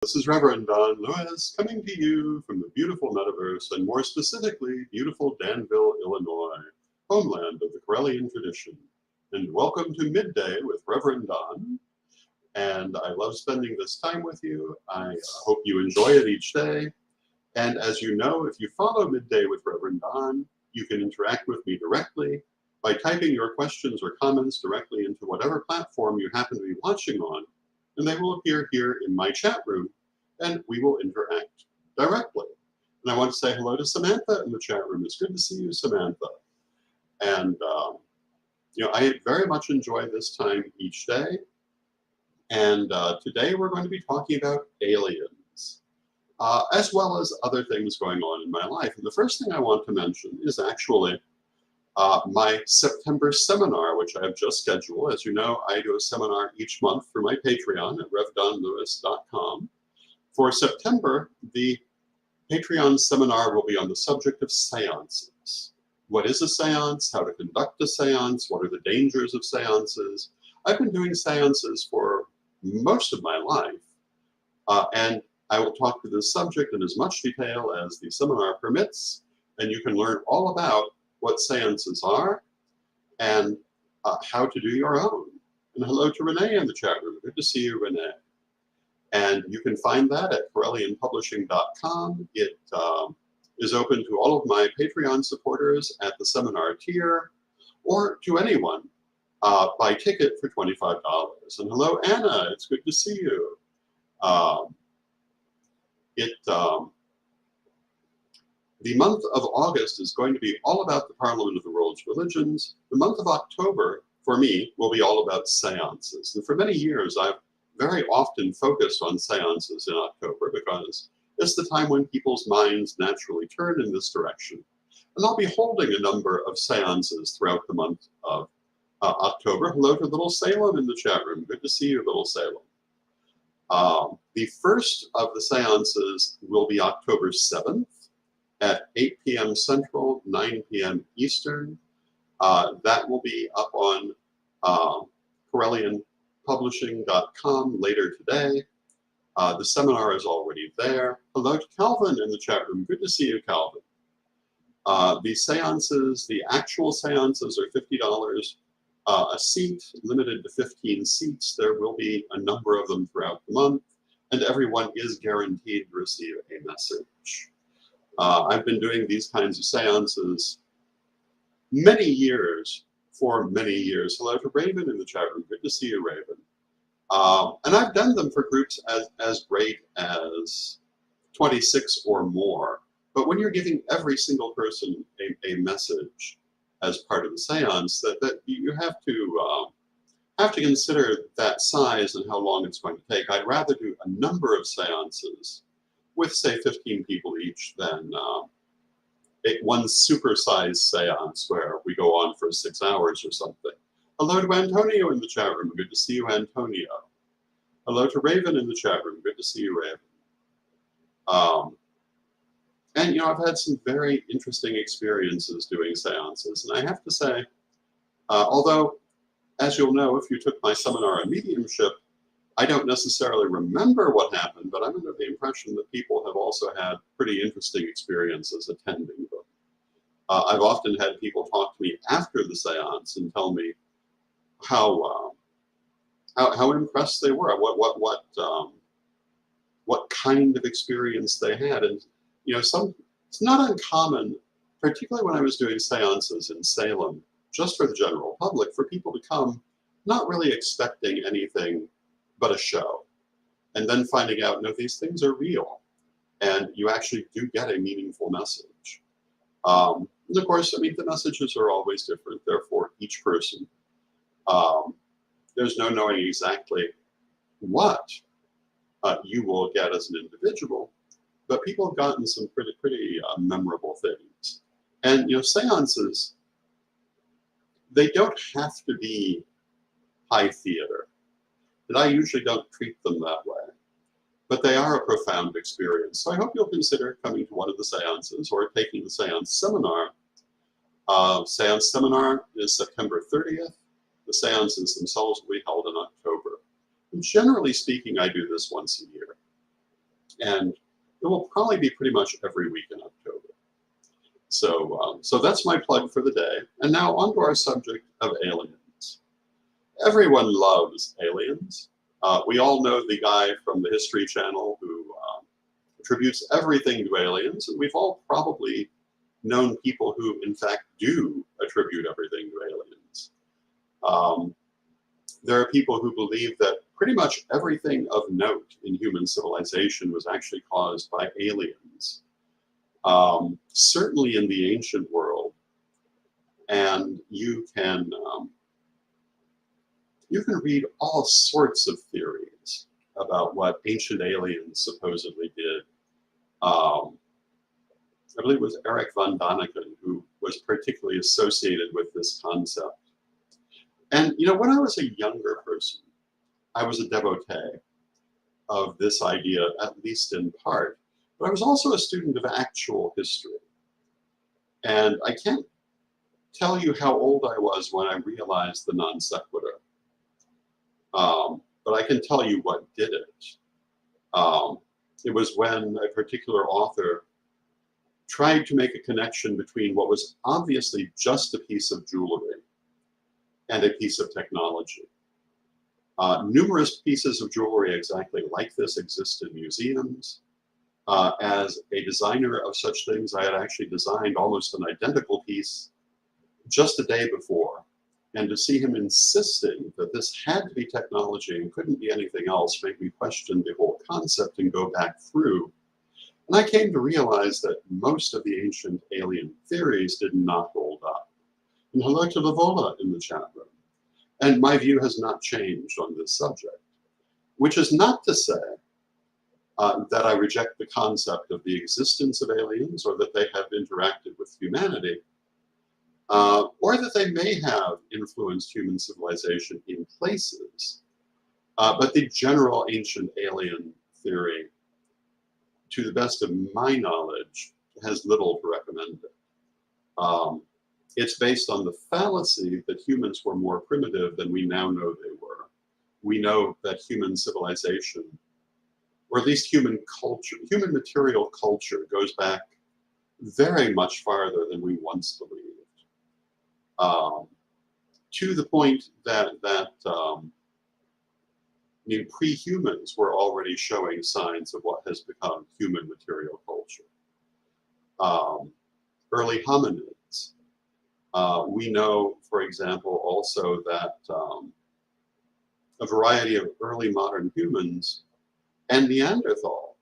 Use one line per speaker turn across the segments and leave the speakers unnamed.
This is Reverend Don Lewis coming to you from the beautiful metaverse, and more specifically, beautiful Danville, Illinois, homeland of the Correllian tradition. And welcome to Midday with Reverend Don. And I love spending this time with you. I hope you enjoy it each day. And as you know, if you follow Midday with Reverend Don, you can interact with me directly by typing your questions or comments directly into whatever platform you happen to be watching on, and they will appear here in my chat room, and we will interact directly. And I want to say hello to Samantha in the chat room. It's good to see you, Samantha. And I very much enjoy this time each day. And today we're going to be talking about aliens, as well as other things going on in my life. And the first thing I want to mention is actually my September seminar, which I have just scheduled. As you know, I do a seminar each month for my Patreon at revdonlewis.com. For September, the Patreon seminar will be on the subject of seances. What is a seance? How to conduct a seance? What are the dangers of seances? I've been doing seances for most of my life, and I will talk to this subject in as much detail as the seminar permits, and you can learn all about what seances are and how to do your own. And hello to Renee in the chat room. Good to see you, Renee. And you can find that at correllianpublishing.com. It is open to all of my Patreon supporters at the seminar tier, or to anyone by ticket for $25. And hello, Anna. It's good to see you. The month of August is going to be all about the Parliament of the World's Religions. The month of October, for me, will be all about seances. And for many years, I've very often focused on seances in October because it's the time when people's minds naturally turn in this direction. And I'll be holding a number of seances throughout the month of October. Hello to Little Salem in the chat room. Good to see you, Little Salem. The first of the seances will be October 7th. At 8 p.m. Central, 9 p.m. Eastern. That will be up on CorrellianPublishing.com later today. The seminar is already there. Hello to Calvin in the chat room. Good to see you, Calvin. The seances, the actual seances are $50 a seat, limited to 15 seats. There will be a number of them throughout the month, and everyone is guaranteed to receive a message. I've been doing these kinds of seances for many years. Hello to Raven in the chat room. Good to see you, Raven. And I've done them for groups as great as 26 or more. But when you're giving every single person a message as part of the seance, that you have to consider that size and how long it's going to take. I'd rather do a number of seances with, say, 15 people each, than one supersized seance where we go on for 6 hours or something. Hello to Antonio in the chat room. Good to see you, Antonio. Hello to Raven in the chat room. Good to see you, Raven. And, I've had some very interesting experiences doing seances. And I have to say, although, as you'll know, if you took my seminar on mediumship, I don't necessarily remember what happened, but I'm under the impression that people have also had pretty interesting experiences attending them. I've often had people talk to me after the seance and tell me how impressed they were, what kind of experience they had, and it's not uncommon, particularly when I was doing seances in Salem, just for the general public, for people to come not really expecting anything but a show, and then finding out, no, these things are real, and you actually do get a meaningful message. And of course, the messages are always different, therefore each person. There's no knowing exactly what you will get as an individual, but people have gotten some pretty memorable things. And, seances, they don't have to be high theater. And I usually don't treat them that way, but they are a profound experience. So I hope you'll consider coming to one of the seances or taking the seance seminar. Seance seminar is September 30th. The seances themselves will be held in October. And generally speaking, I do this once a year. And it will probably be pretty much every week in October. So that's my plug for the day. And now on to our subject of aliens. Everyone loves aliens. We all know the guy from the History Channel who attributes everything to aliens, and we've all probably known people who, in fact, do attribute everything to aliens. There are people who believe that pretty much everything of note in human civilization was actually caused by aliens. Certainly in the ancient world, and you can read all sorts of theories about what ancient aliens supposedly did. I believe it was Eric von Daniken who was particularly associated with this concept. And when I was a younger person, I was a devotee of this idea, at least in part. But I was also a student of actual history. And I can't tell you how old I was when I realized the non sequitur. But I can tell you what did it. It was when a particular author tried to make a connection between what was obviously just a piece of jewelry and a piece of technology. Numerous pieces of jewelry exactly like this exist in museums. As a designer of such things, I had actually designed almost an identical piece just a day before. And to see him insisting that this had to be technology and couldn't be anything else made me question the whole concept and go back through. And I came to realize that most of the ancient alien theories did not hold up. And hello to Lavola in the chat room. And my view has not changed on this subject, which is not to say that I reject the concept of the existence of aliens or that they have interacted with humanity, or that they may have influenced human civilization in places. But the general ancient alien theory, to the best of my knowledge, has little to recommend it. It's based on the fallacy that humans were more primitive than we now know they were. We know that human civilization, or at least human culture, human material culture, goes back very much farther than we once believed. To the point that pre-humans were already showing signs of what has become human material culture. Early hominids. We know, for example, also that a variety of early modern humans and Neanderthal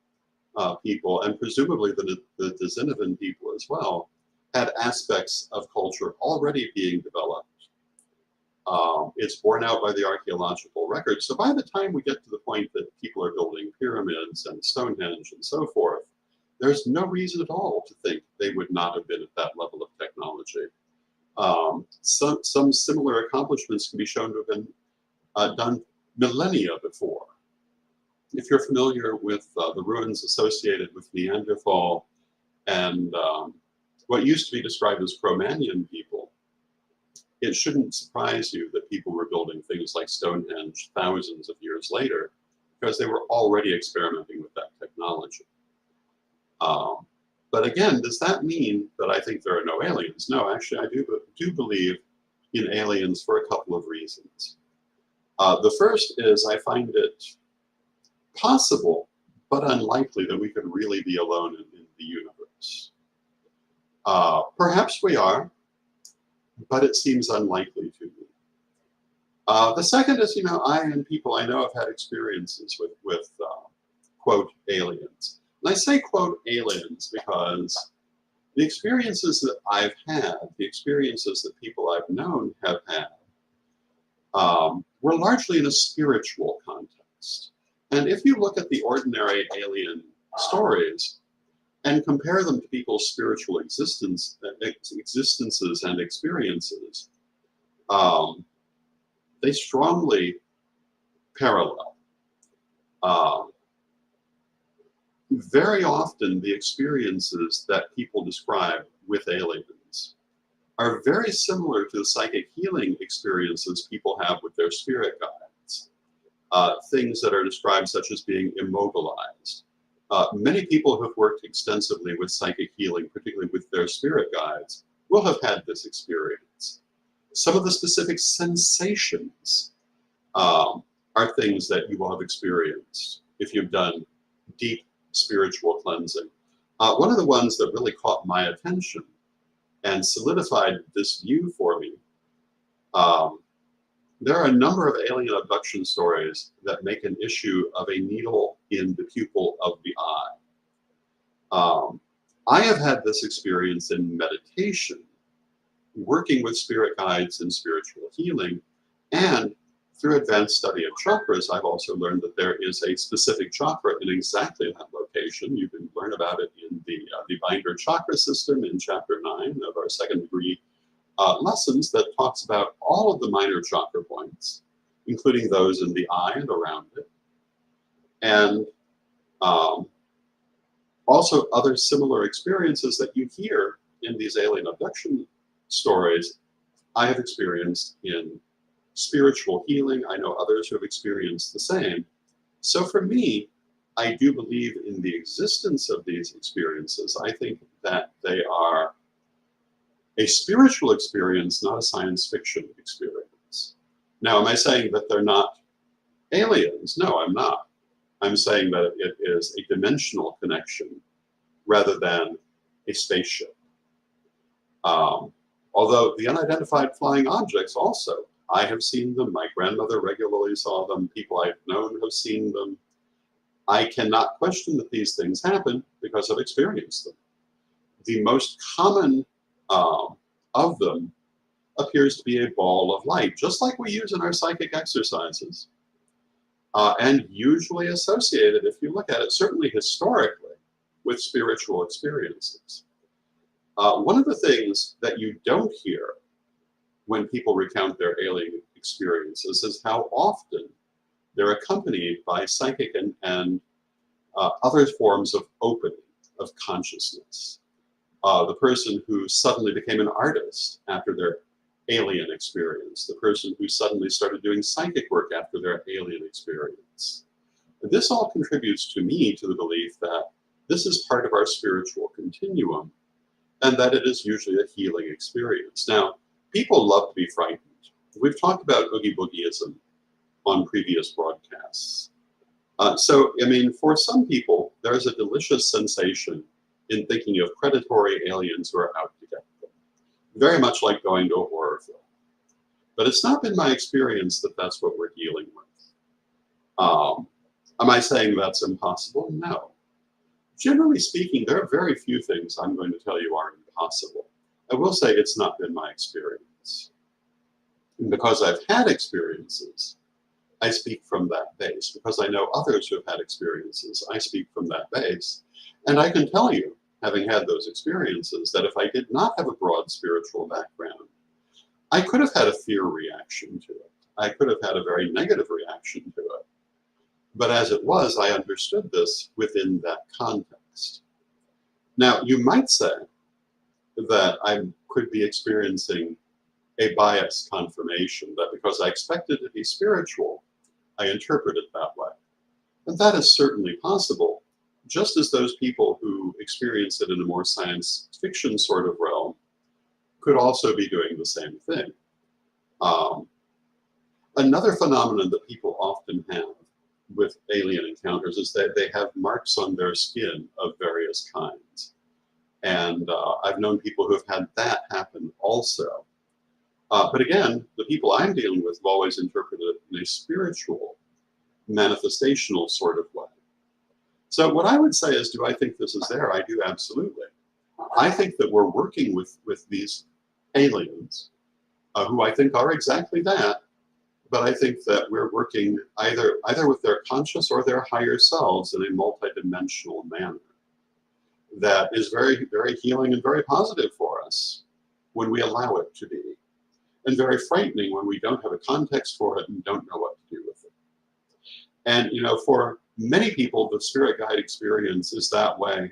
people, and presumably the Denisovan people as well, had aspects of culture already being developed. It's borne out by the archaeological record. So by the time we get to the point that people are building pyramids and Stonehenge and so forth, there's no reason at all to think they would not have been at that level of technology. Some similar accomplishments can be shown to have been done millennia before. If you're familiar with the ruins associated with Neanderthal and what used to be described as Cro-Magnon people, it shouldn't surprise you that people were building things like Stonehenge thousands of years later, because they were already experimenting with that technology. But again, does that mean that I think there are no aliens? No, actually, I do believe in aliens for a couple of reasons. The first is I find it possible, but unlikely, that we could really be alone in the universe. Perhaps we are, but it seems unlikely to me. The second is, I and people I know have had experiences with quote, aliens. And I say, quote, aliens because the experiences that I've had, the experiences that people I've known have had, were largely in a spiritual context. And if you look at the ordinary alien stories and compare them to people's spiritual existences and experiences, they strongly parallel. Very often, the experiences that people describe with aliens are very similar to the psychic healing experiences people have with their spirit guides. Things that are described such as being immobilized, Many people who have worked extensively with psychic healing, particularly with their spirit guides, will have had this experience. Some of the specific sensations are things that you will have experienced if you've done deep spiritual cleansing. One of the ones that really caught my attention and solidified this view for me, there are a number of alien abduction stories that make an issue of a needle in the pupil of the eye. I have had this experience in meditation, working with spirit guides in spiritual healing, and through advanced study of chakras, I've also learned that there is a specific chakra in exactly that location. You can learn about it in the Binder chakra system in chapter 9 of our second degree lessons that talks about all of the minor chakra points, including those in the eye and around it. And also other similar experiences that you hear in these alien abduction stories, I have experienced in spiritual healing. I know others who have experienced the same. So for me, I do believe in the existence of these experiences. I think that they are a spiritual experience, not a science fiction experience. Now, am I saying that they're not aliens? No, I'm not. I'm saying that it is a dimensional connection rather than a spaceship. Although the unidentified flying objects also, I have seen them, my grandmother regularly saw them, people I've known have seen them. I cannot question that these things happen because I've experienced them. The most common of them appears to be a ball of light, just like we use in our psychic exercises, and usually associated, if you look at it, certainly historically, with spiritual experiences. One of the things that you don't hear when people recount their alien experiences is how often they're accompanied by psychic and other forms of opening of consciousness. The person who suddenly became an artist after their alien experience, the person who suddenly started doing psychic work after their alien experience. This all contributes to me to the belief that this is part of our spiritual continuum and that it is usually a healing experience. Now, people love to be frightened. We've talked about Oogie Boogieism on previous broadcasts. So, I mean, for some people, there's a delicious sensation in thinking of predatory aliens who are out to get them. Very much like going to a horror film. But it's not been my experience that that's what we're dealing with. Am I saying that's impossible? No. Generally speaking, there are very few things I'm going to tell you are impossible. I will say it's not been my experience. And because I've had experiences, I speak from that base. Because I know others who have had experiences, I speak from that base. And I can tell you, having had those experiences, that if I did not have a broad spiritual background, I could have had a fear reaction to it. I could have had a very negative reaction to it. But as it was, I understood this within that context. Now, you might say that I could be experiencing a bias confirmation, that because I expected it to be spiritual, I interpret it that way. And that is certainly possible, just as those people who experience it in a more science fiction sort of realm could also be doing the same thing. Another phenomenon that people often have with alien encounters is that they have marks on their skin of various kinds. And I've known people who have had that happen also. But again, the people I'm dealing with have always interpreted it in a spiritual, manifestational sort of way. So what I would say is, do I think this is there? I do, absolutely. I think that we're working with these aliens who I think are exactly that, but I think that we're working either with their conscious or their higher selves in a multidimensional manner that is very, very healing and very positive for us when we allow it to be, and very frightening when we don't have a context for it and don't know what to do with it. And, you know, for many people, the spirit guide experience is that way,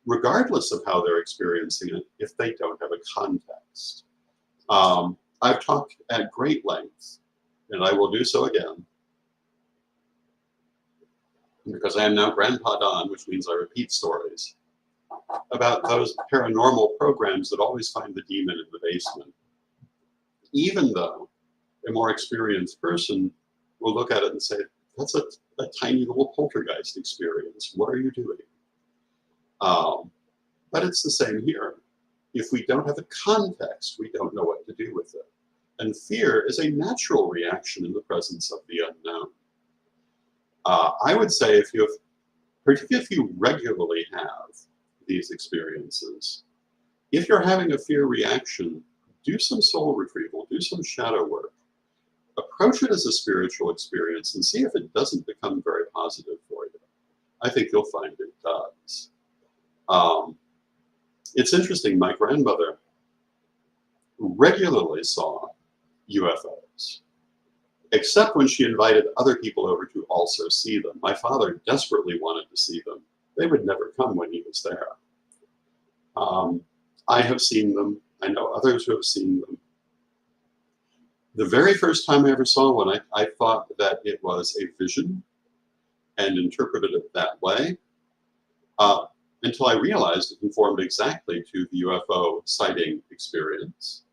regardless of how they're experiencing it, if they don't have a context. I've talked at great length, and I will do so again, because I am now Grandpa Don, which means I repeat stories, about those paranormal programs that always find the demon in the basement. Even though a more experienced person will look at it and say, that's a tiny little poltergeist experience. What are you doing? But it's the same here. If we don't have a context, we don't know what to do with it. And fear is a natural reaction in the presence of the unknown. I would say particularly if you regularly have these experiences, if you're having a fear reaction, do some soul retrieval, do some shadow work, approach it as a spiritual experience and see if it doesn't become very positive for you. I think you'll find it does. It's interesting, my grandmother regularly saw UFOs, except when she invited other people over to also see them. My father desperately wanted to see them. They would never come when he was there. I have seen them. I know others who have seen them. The very first time I ever saw one, I thought that it was a vision and interpreted it that way, until I realized it conformed exactly to the UFO sighting experience.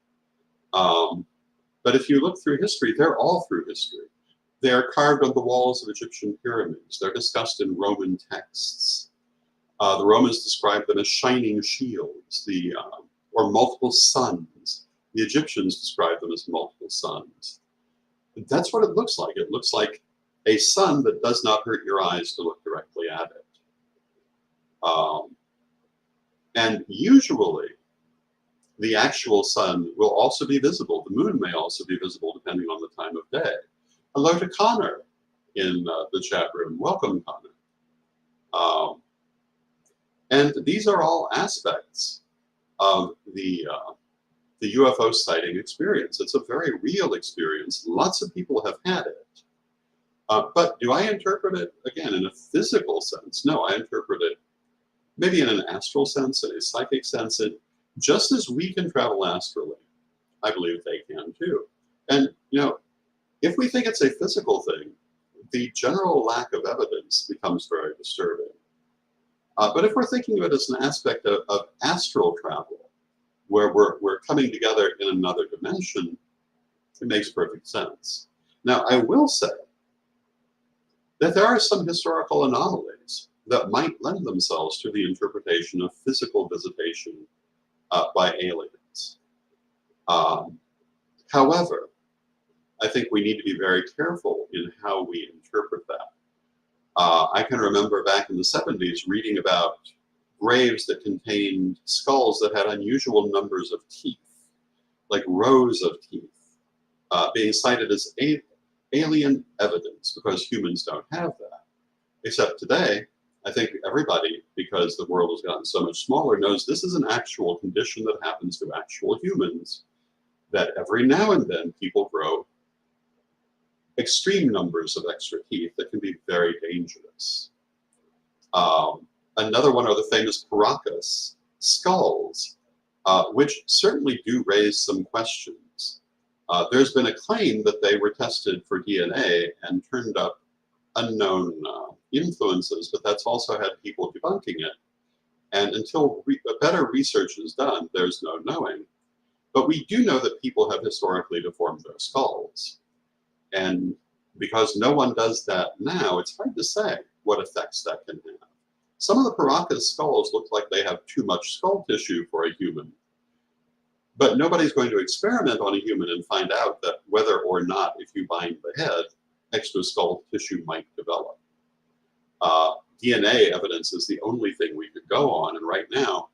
But if you look through history, they're all through history. They are carved on the walls of Egyptian pyramids. They're discussed in Roman texts. The Romans described them as shining shields, or multiple suns. The Egyptians described them as multiple suns. That's what it looks like. It looks like a sun that does not hurt your eyes to look directly at it. And usually, the actual sun will also be visible. The moon may also be visible depending on the time of day. Hello to Connor in the chat room. Welcome, Connor. And these are all aspects of the UFO sighting experience. It's a very real experience. Lots of people have had it. But do I interpret it, again, in a physical sense? No, I interpret it maybe in an astral sense, in a psychic sense. And just as we can travel astrally, I believe they can too. And, if we think it's a physical thing, the general lack of evidence becomes very disturbing. But if we're thinking of it as an aspect of astral travel, where we're coming together in another dimension, it makes perfect sense. Now, I will say that there are some historical anomalies that might lend themselves to the interpretation of physical visitation by aliens. However, I think we need to be very careful in how we interpret that. I can remember back in the 70s reading about graves that contained skulls that had unusual numbers of teeth, like rows of teeth, being cited as alien evidence because humans don't have that. Except today, I think everybody, because the world has gotten so much smaller, knows this is an actual condition that happens to actual humans, that every now and then people grow extreme numbers of extra teeth that can be very dangerous. Another one are the famous Caracas skulls, which certainly do raise some questions. There's been a claim that they were tested for DNA and turned up unknown influences, but that's also had people debunking it. And until better research is done, there's no knowing. But we do know that people have historically deformed their skulls. And because no one does that now, it's hard to say what effects that can have. Some of the Paracas skulls look like they have too much skull tissue for a human. But nobody's going to experiment on a human and find out that whether or not, if you bind the head, extra skull tissue might develop. DNA evidence is the only thing we could go on, and right now,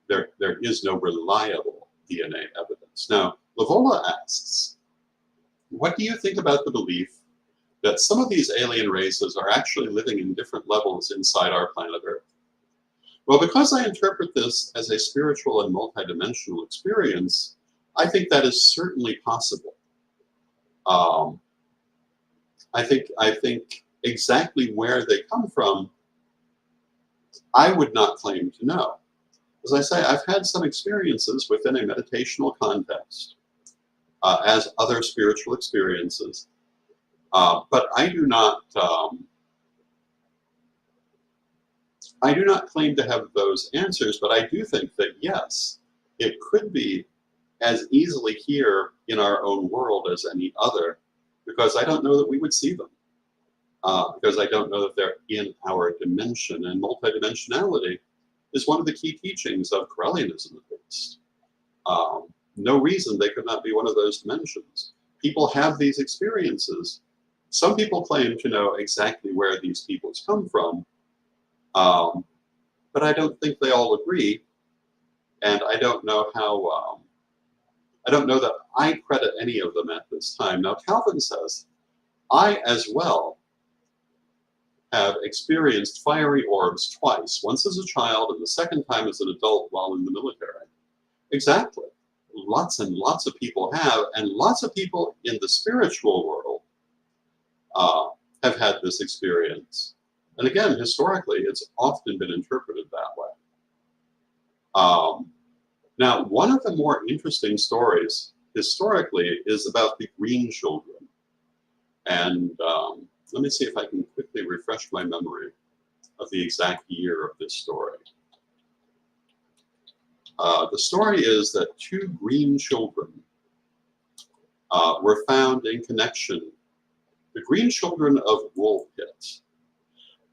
there is no reliable DNA evidence. Now, Lavola asks, what do you think about the belief that some of these alien races are actually living in different levels inside our planet Earth? Well, because I interpret this as a spiritual and multidimensional experience, I think that is certainly possible. I think exactly where they come from, I would not claim to know. As I say, I've had some experiences within a meditational context as other spiritual experiences, but I do not I do not claim to have those answers, but I do think that yes, it could be as easily here in our own world as any other, because I don't know that we would see them, because I don't know that they're in our dimension. And multidimensionality is one of the key teachings of Corellianism, at least. No reason they could not be one of those dimensions. People have these experiences. Some people claim to know exactly where these peoples come from, but I don't think they all agree, and I don't know how. I don't know that I credit any of them at this time. Now, Calvin says, I as well have experienced fiery orbs twice, once as a child and the second time as an adult while in the military. Exactly. Lots and lots of people have, and lots of people in the spiritual world have had this experience. And again, historically, it's often been interpreted that way. Now, one of the more interesting stories historically is about the green children. And let me see if I can quickly refresh my memory of the exact year of this story. The story is that two green children were found in connection. The green children of Woolpit.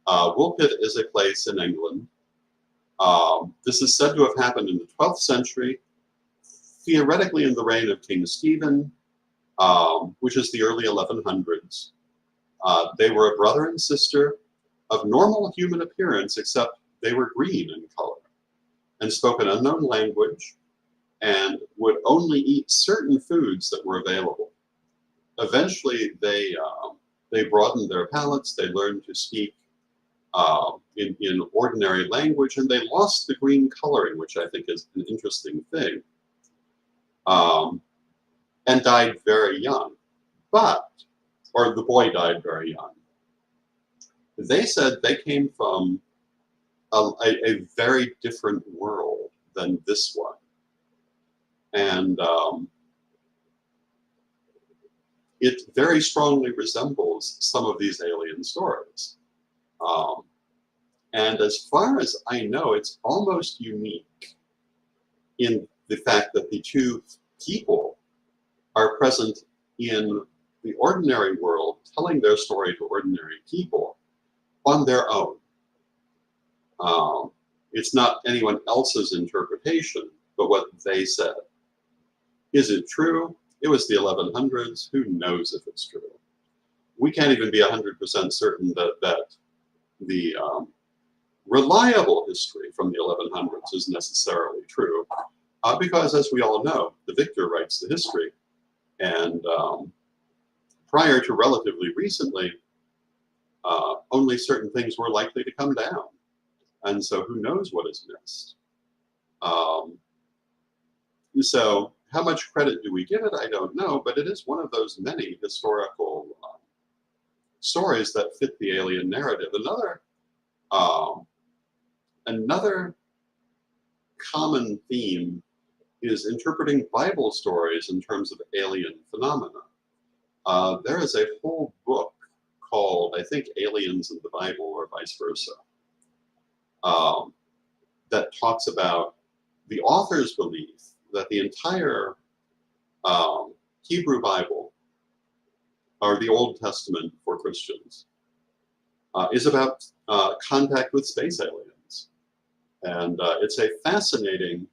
Woolpit is a place in England. This is said to have happened in the 12th century, theoretically in the reign of King Stephen, which is the early 1100s. They were a brother and sister of normal human appearance, except they were green in color and spoke an unknown language and would only eat certain foods that were available. Eventually, they broadened their palates. They learned to speak in ordinary language, and they lost the green coloring, which I think is an interesting thing, and died very young. Or the boy died very young. They said they came from a very different world than this one. And it very strongly resembles some of these alien stories. And as far as I know, it's almost unique in the fact that the two people are present in the ordinary world, telling their story to ordinary people on their own. It's not anyone else's interpretation, but what they said. Is it true? It was the 1100s. Who knows if it's true? We can't even be 100% certain that the reliable history from the 1100s is necessarily true, because as we all know, the victor writes the history. And prior to relatively recently, only certain things were likely to come down. And so who knows what is missed? So how much credit do we give it? I don't know, but it is one of those many historical stories that fit the alien narrative. Another common theme is interpreting Bible stories in terms of alien phenomena. There is a whole book called, I think, Aliens in the Bible, or vice versa, that talks about the author's belief that the entire Hebrew Bible, or the Old Testament for Christians, is about contact with space aliens. And it's a fascinating,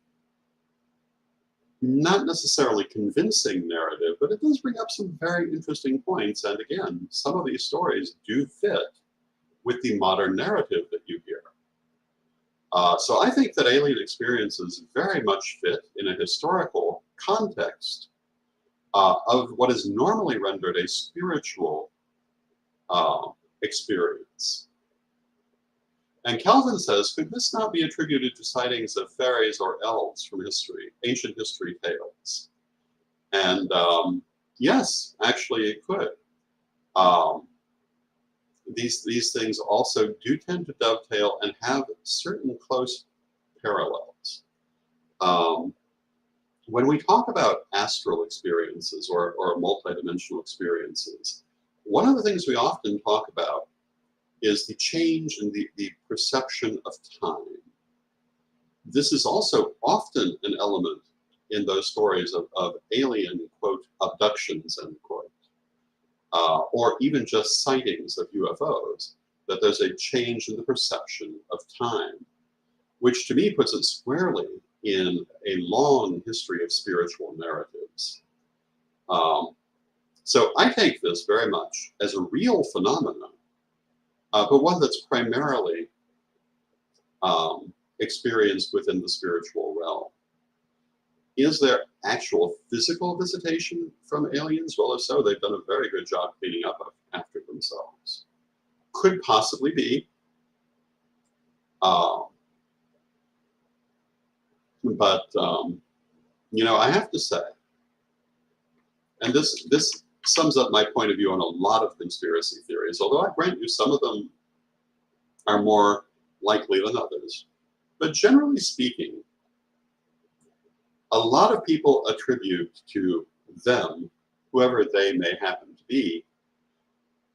not necessarily convincing narrative, but it does bring up some very interesting points. And again, some of these stories do fit with the modern narrative that you hear. So I think that alien experiences very much fit in a historical context of what is normally rendered a spiritual experience. And Calvin says, could this not be attributed to sightings of fairies or elves from history, ancient history tales? And yes, actually it could. These things also do tend to dovetail and have certain close parallels. When we talk about astral experiences or multidimensional experiences, one of the things we often talk about is the change in the perception of time. This is also often an element in those stories of alien, quote, abductions, end quote, or even just sightings of UFOs, that there's a change in the perception of time, which to me puts it squarely in a long history of spiritual narratives. So I take this very much as a real phenomenon, but one that's primarily experienced within the spiritual realm. Is there actual physical visitation from aliens? Well, if so, they've done a very good job cleaning up after themselves. Could possibly be. But you know, I have to say, and this sums up my point of view on a lot of conspiracy theories, although I grant you some of them are more likely than others. But generally speaking, a lot of people attribute to them, whoever they may happen to be,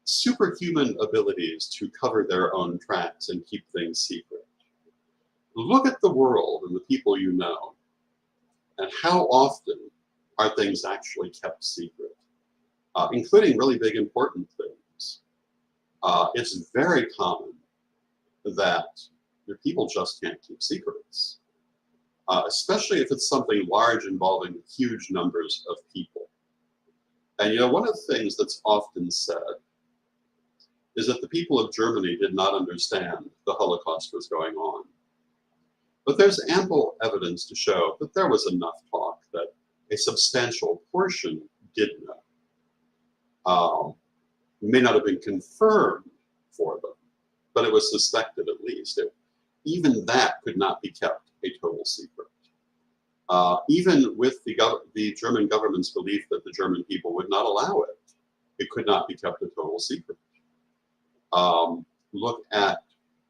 superhuman abilities to cover their own tracks and keep things secret. Look at the world and the people you know, and how often are things actually kept secret, including really big, important things. It's very common that your people just can't keep secrets, especially if it's something large involving huge numbers of people. And you know, one of the things that's often said is that the people of Germany did not understand the Holocaust was going on. But there's ample evidence to show that there was enough talk that a substantial portion did know. It may not have been confirmed for them, but it was suspected at least. Even that could not be kept a total secret. Even with the German government's belief that the German people would not allow it, it could not be kept a total secret. Look at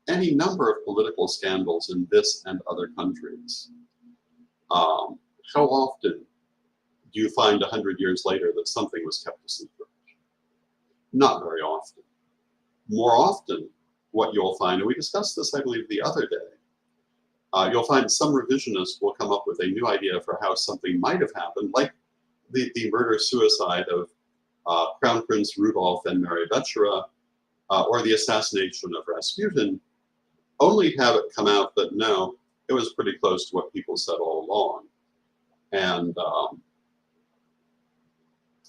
any number of political scandals in this and other countries. How often do you find 100 years later that something was kept a secret? Not very often. More often, what you'll find, and we discussed this, I believe, the other day, you'll find some revisionist will come up with a new idea for how something might have happened, like the murder-suicide of Crown Prince Rudolph and Mary Vechera, or the assassination of Rasputin, only have it come out that no, it was pretty close to what people said all along. And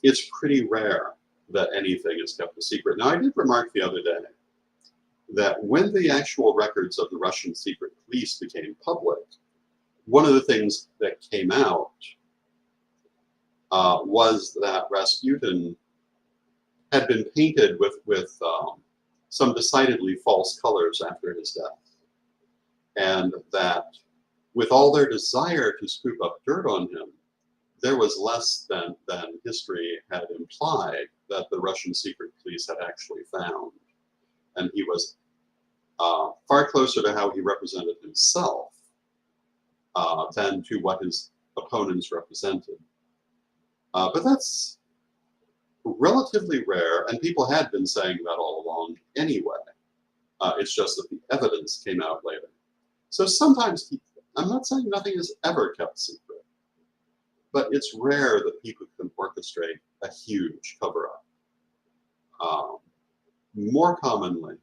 it's pretty rare that anything is kept a secret. Now, I did remark the other day that when the actual records of the Russian secret police became public, one of the things that came out was that Rasputin had been painted with some decidedly false colors after his death. And that with all their desire to scoop up dirt on him, there was less than history had implied that the Russian secret police had actually found. And he was far closer to how he represented himself than to what his opponents represented. But that's relatively rare, and people had been saying that all along anyway. It's just that the evidence came out later. So sometimes, I'm not saying nothing is ever kept secret, but it's rare that people can orchestrate a huge cover-up. More commonly,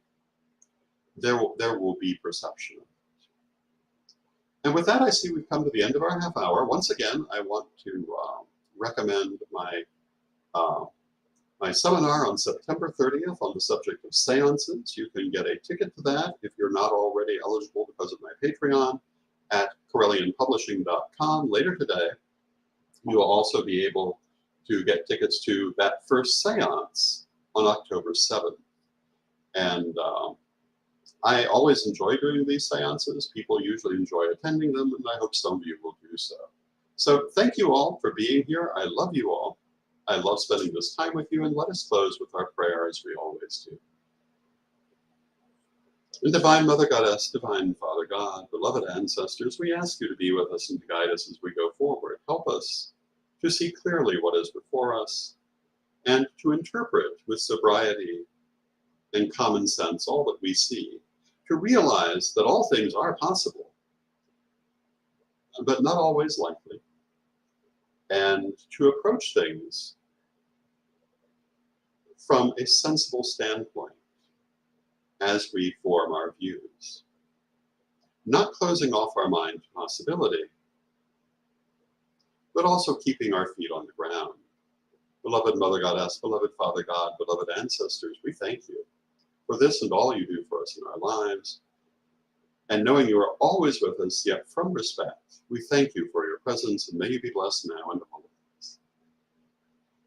there will be perception of it. And with that, I see we've come to the end of our half hour. Once again, I want to recommend my seminar on September 30th on the subject of seances. You can get a ticket to that if you're not already eligible because of my Patreon at CorellianPublishing.com. Later today, you will also be able to get tickets to that first seance on October 7th. And I always enjoy doing these seances. People usually enjoy attending them, and I hope some of you will do so. So thank you all for being here. I love you all. I love spending this time with you, and let us close with our prayer as we always do. And Divine Mother Goddess, Divine Father God, beloved ancestors, we ask you to be with us and to guide us as we go forward. Help us to see clearly what is before us and to interpret with sobriety and common sense, all that we see, to realize that all things are possible, but not always likely, and to approach things from a sensible standpoint as we form our views, not closing off our mind to possibility, but also keeping our feet on the ground. Beloved Mother Goddess, beloved Father God, beloved ancestors, we thank you for this and all you do for us in our lives. And knowing you are always with us, yet from respect, we thank you for your presence, and may you be blessed now and always.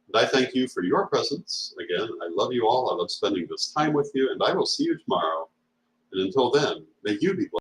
And I thank you for your presence. Again, I love you all. I love spending this time with you, and I will see you tomorrow. And until then, may you be blessed.